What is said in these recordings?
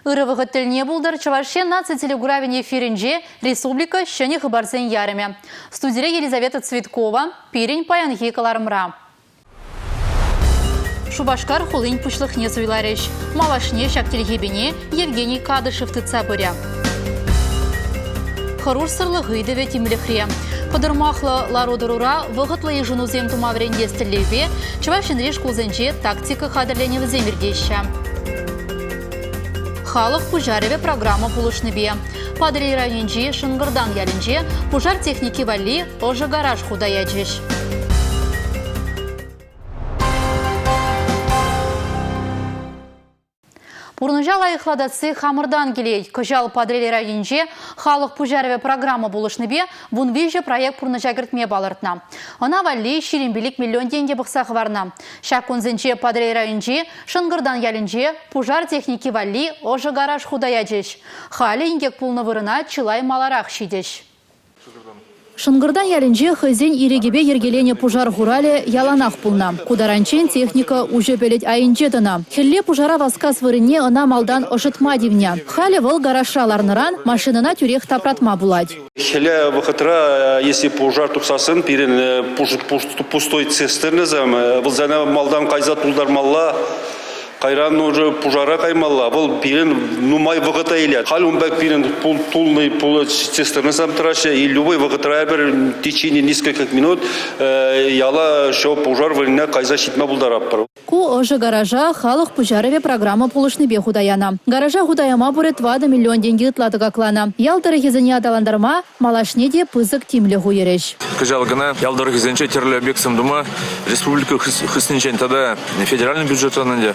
Ырывығы тіліне бұлдар Чувашия нация телегуравине эфиринже республика шыны хыбарзен яреме. Студия Елизавета Цветкова, пирень паянхи каларымра. Шубашкар хулынь пушлых не суйларыш. Малашне шактельгебене Евгений Кадышев тыцабыря. Харур сырлығы деве тимлихре. Подырмахлы лародырура вғытлы ежунузем тумавренде стіллеве Чувашинреш кулзенче тактика қадырлене віземірдеші. Халық пужареве программа пулышныбе. Падрей районче Шынгырдан ялінче пужар техники вали ожы гараж худаячеш. Пурныжа лайықладасы хамырдан келей. Көжал падрели районче халық пужареве программа булышныбе вунвиже проект пурныжа кіртме балыртна. Она вали ширинбелік миллион деньги бұқсақ варна. Шакунзенче падрели районче Шынгырдан ялінче пужар техники вали ожы гараж худаячеш. Халі ингек пулны вырына чылай маларақ шидеш. Шынгырдан ялінже хызен ирегебе ергелене пужар хурале яланах пулна. Кударанчен техника уже белет айынчетына. Хелле пужара васкас вырыне ына малдан ошытма дивня. Халі выл гарашаларныран машинына тюрех тапратма булать. Хелле вахытра, если пужар тупсасын, пирен пустой цистернезам, вылзана малдан кайзат пулдармалла, Кайран уже пужара каймалла, был пирен, май вагата илят. Хал бэк пирен тулный пул цистерны сам траше, и любой вагата в течение нескольких минут яла шо пужар вырына кайза щитма булдараппар. Ку ожы гаража халық пужарове программа пулышныбе худаяна. Гаража худаяма бурет 2 миллион деньги ытлады клана. Ялдыры хизіне адаландарма малашнеде пызык тимлі хуереш. Кажалгана ялдыры хизенче терлі объектсам дума республика хысненчен тада федеральный бюджет ананде.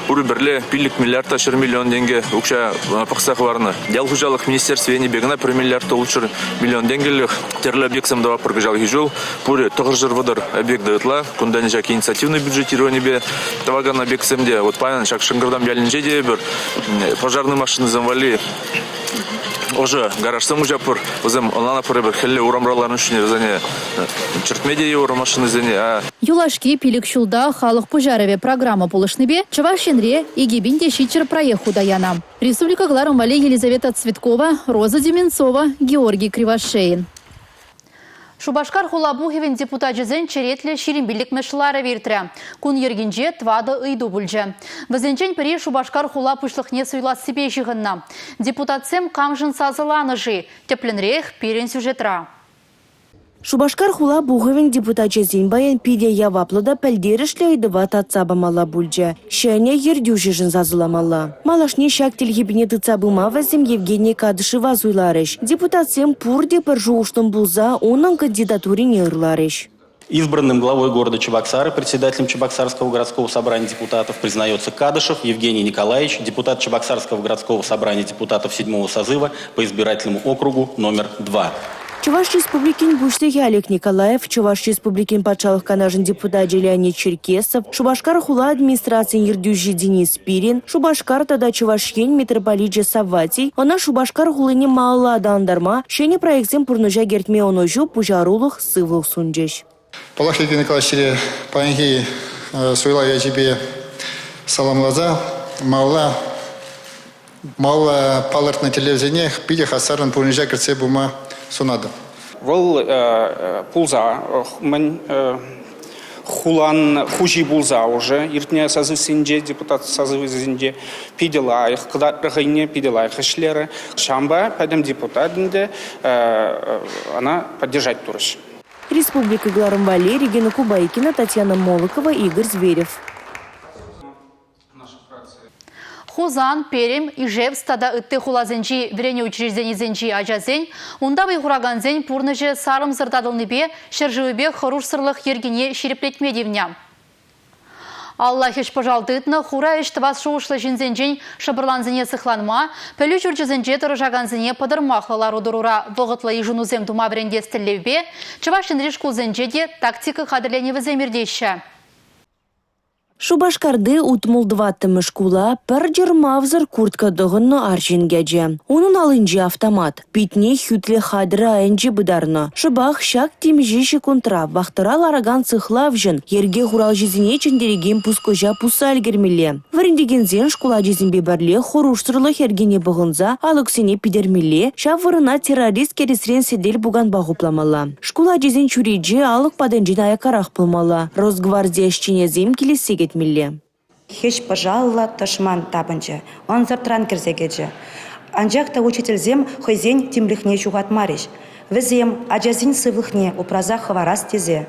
Уруберле пилик миллиард ашыр миллион деньги укша пақсақ варны. Ял хужалық министерстве не бегна про миллиард улучшыр миллион деньгелік терлі объектсам дава прогажал хижул. Пуре тоғыржыр вадар объект дайтла. Кундане жак инициативный бюджетирование бе. Таваган объектсамде. Вот паян шак Шынгырдан ялінже де бір пожарный машины замвали. Уже гаражсам ужапыр, өзім онлана пыры бір хелле урамраларын үшіне өзіне чертмедия урам машины зене. Юлашки пилик шулда халық пужарове программа пулышныбе Чувашинре и гибинде шичер проеху даяна. Республика Гларом Вали Елизавета Цветкова, Роза Деменцова, Георгий Кривошеин. Шубашкар хулабухевен депутат жезен черетле ширинбилік мәшілары вертрі. Кун ергенже твады ыйду бүлже. Візенчен пірі Шубашкар хула пұшлықне сұйлас себе жығынна. Депутатсем камжын сазыланы жи. Тепленрех пирен сюжетра. Шубашкар хула буғывен депутат жезен баян пиде яваплыда пәлдерішлі айдыва татсаба мала бүлже. Шәне ердю жежін зазыламала. Малашне шак телгебіне тыцабыма вәзім Евгений Кадышева зуйларыш. Депутатсем пурде пір жуғыштың бұлза оның кандидатурин ерларыш. Избранным главой города Чебоксары, председателем Чебоксарского городского собрания депутатов признается Кадышев Евгений Николаевич, депутат Чебоксарского городского собрания депутатов 7-го созыва по избирательному округу номер 2. Чуваш республикин Буштеги Олег Николаев, Чуваш республикин патшалық канажын депутат Леонид Черкесов, Шубашкар хула администрациян ердюжи Денис Пирин, Шубашкар тада Чувашьен митрополиджи Савватий, она Шубашкар хулыне мала адандарма, шене проектсен пурнужа гертме оножу пужарулых сывлых сунджеш. Палах Евгений Николаевич, паенги суйла я тебе саламлаза, мала паларт на телевизионе, пиде хасаран пурнужа гертсе бума сонады. Вол пулза, мен хулан хужи булза уже, иртне созыв синде, депутат созыв синде, пидела их, когда рахайне пидела их ишлеры, шамба, пойдем депутатинде, она поддержать турыш. Республика Гларом Вали, Регина Кубайкина, Татьяна Молокова, Игорь Зверев. Хузан, Перем, Ижев, стада ытты хулазенчи, врене учреждений зенчи ажазень, унда вайхураганзень пурныжы сарым зырдадылныбе, шержывыбе хоруш сырлых ергене шереплетме девня. Аллах еш пожалтытны, хура еш тывас шуышлы жинзенчень шабырланзене сыхланма, пөлі жүрчізенче тұрыжаганзене падырмақлылар удырура вғытлы ежунузем тума вренде стіллевбе, Чувашин решкулзенче де тактика қадырлене віземірдеші. Шубашкарды утмулдываттымы шкула пір жырмавзыр куртка дығынны аржингеже. Onun алынжы автомат. Питне хютле хадыра әнжі бұдарны. Шыбақ шак темжеші контра. Вақтыра лараган цыхлавжын. Ерге хурал жезіне чендереген пускожа пуса әлгермеле. Варендегензен шкула жезінбе бәрле хоруштырлы хергене бұғынза алықсене пидермеле. Шавырына террорист кересрен седел бұған бағупламала. Шкула жезін чуреджі алық паденжін аякарақ пылмала. Росгвардия шченезем келесеге милле. Хеш пожалла ташман табынчы, он зартран керзегеджі. Анжақта учительзем хойзен тимлихне чугат мариш. Везем аджазин сывлыхне упраза хварас тезе.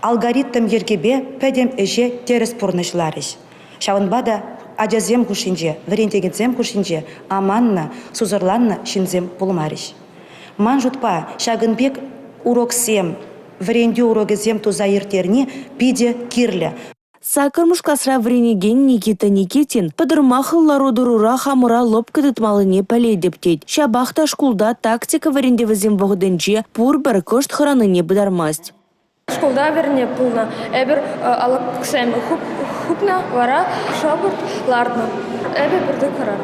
Алгоритм ергебе пәдем эже терес пурнышлариш. Шавынбада аджазем кушинже, варентегензем кушинже, аманна, сузырланна шинзем пулмариш. Ман жутпа, шагынбек уроксем, варенде урогезем туза ертерне пиде кирле. Сакырмыш классра вренеген Никита Никитин подырмахыл лародырура хамыра лоп кытытмалыне пәлей дептейд. Шабахта шкулда тактика варендевізем вғыдынче пур бір көшт хыраныне бұдармаст. Шкулда верне пулна. Эбір алып ксайм хупна вара шабырт лардна. Эбір бірді қарар.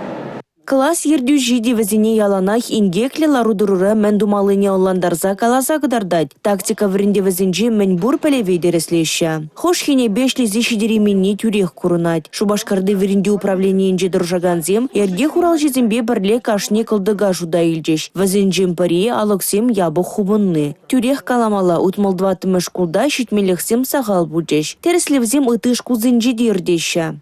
Класс ердю жиди вазине яланах ингекле ларудурура мендумалыне оландарза каласа кыдардать. Тактика вренде вазинжи менбур пелевей дереслеща. Хош хине бешлі зешидери минни тюрех курунать. Шубашкарды вренде управление инже дружаганзем, ерге хурал жезембе бірле кашне кылдыга жуда илжеш. Вазинжим пари алыксем ябы хубынны. Тюрех каламала утмалдватымы шкулда шитмелехсем сағал буджеш. Тереслевзем ыты шкулзинжи дердеща.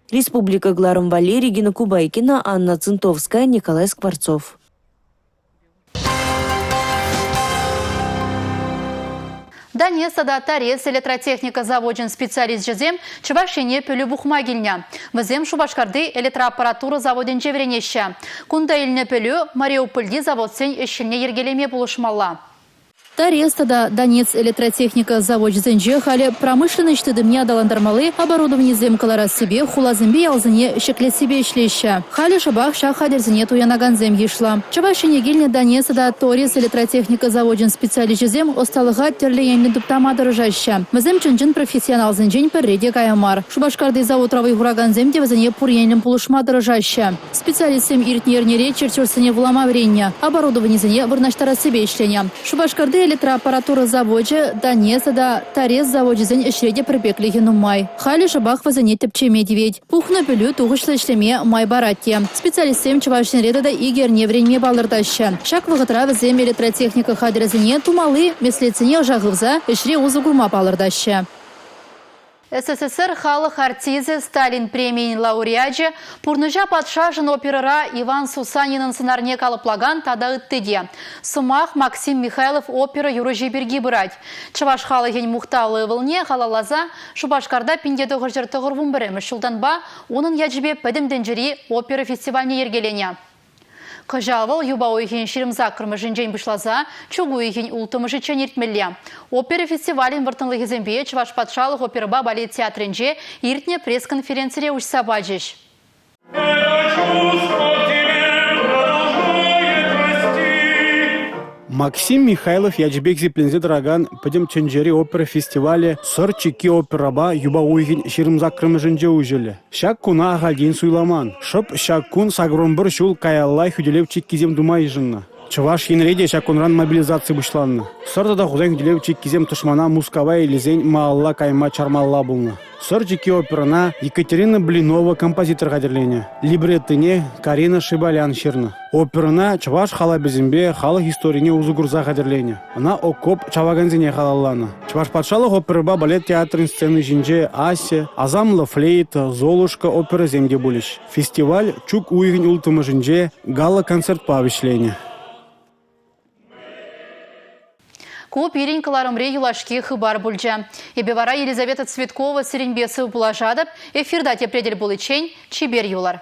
Республика Гларом Валерий, Регина Кубайкина, Анна Цинтовская, Николай Скворцов. Данесада тарес электротехника заводен специалист жезем Чувашине пөлі бұқма келіне. Візем Шубашкарды электроаппаратура заводен жевренеші. Кунда еліне пөлі Мариупольде заводсен ішіліне ергелеме болышмалла. Тарестада Донец электротехника завод зенже хали промышленность дымне адаландармалы оборудование земкалара себе хулазымбе ялзыне шекле себе ишлеща. Хали шабах шахадерзине туянаган зем ешла. Чавашине гильне Донецада Торис электротехника заводен специалист зем осталыга терленьне дуптама дорожаща. Мазем чынжын профессионал зенжень перреде каямар. Шубашкарды завод равый хураган земде вазыне пурьенлем полушма дорожаща. Специалистем иртнернере чертюрсыне влама вренья. Оборудование зене вырнаштара себе ишленя. Шубашкарды электроаппаратура заводе Донецада тарес заводезен ишреде припекли май. Хали шабах вазане тепчеме девять. Пухна пелю тугышлы ишлеме май баратте. Специалистем Чувашин редада игерне вреньме балырдаща. Шак вагытра вазем электротехника хадрезене тумалы меслецене жагывза ишре узы гурма балырдаща. СССР халық артизы Сталин премиин лауреаджы пурныжа патшажын операра Иван Сусанинын сынарне калыплаган тада ыттыде. Сумах Максим Михайлов опера юрыжи берги бұрать. Чываш халыген мухталы вылне халалаза Шубашкарда пиндеді ғыржыр тұғырвын біріміш жылданба оның яджібе пәдімден жири опера фестивальне ергелене. Кажавыл юба ойхен ширимза кырмыжын бышлаза, чугу ойхен ултымыжы ченертмелле. Опера фестивален выртынлы кезембе Чуваш патшалық операба балет театрынже иртне пресс-конференцире учса баджиш. Максим Михайлов яджбек зиплензе драган пойдем ченджери опера фестивале сор чеки опeraба юба уйгин ширымзак кырмыжынже ужеле. Шак куна агалден суйламан. Шоп шак кун сагромбыр шул каяллай хүделев чеккизем думай жынна. Чуваш енреде шакунран мобилизация бұшланны. Сорда худен хүделев чеккизем тушмана мускава елизен маалла кайма чармалла булны. Сор чеки операна Екатерина Блинова композитор қадерлене. Либреттіне Карина Шибалян ширны. Операна Чуваш хала безімбе халық историне узугурза қадерлене. Она окоп чаваганзине халалланы. Чуваш патшалық операба балет театрын сцены жинже Ася, Азамла флейта, Золушка опера земде булиш. Фестиваль чук уйгин ултымы жинже гала концерт павишлене. Куп еренкаларымре юлашки хыбар бульджа. Ебевара Елизавета Цветкова сиренбесі булажадып, эфирда тепредель булычень, чибер юлар.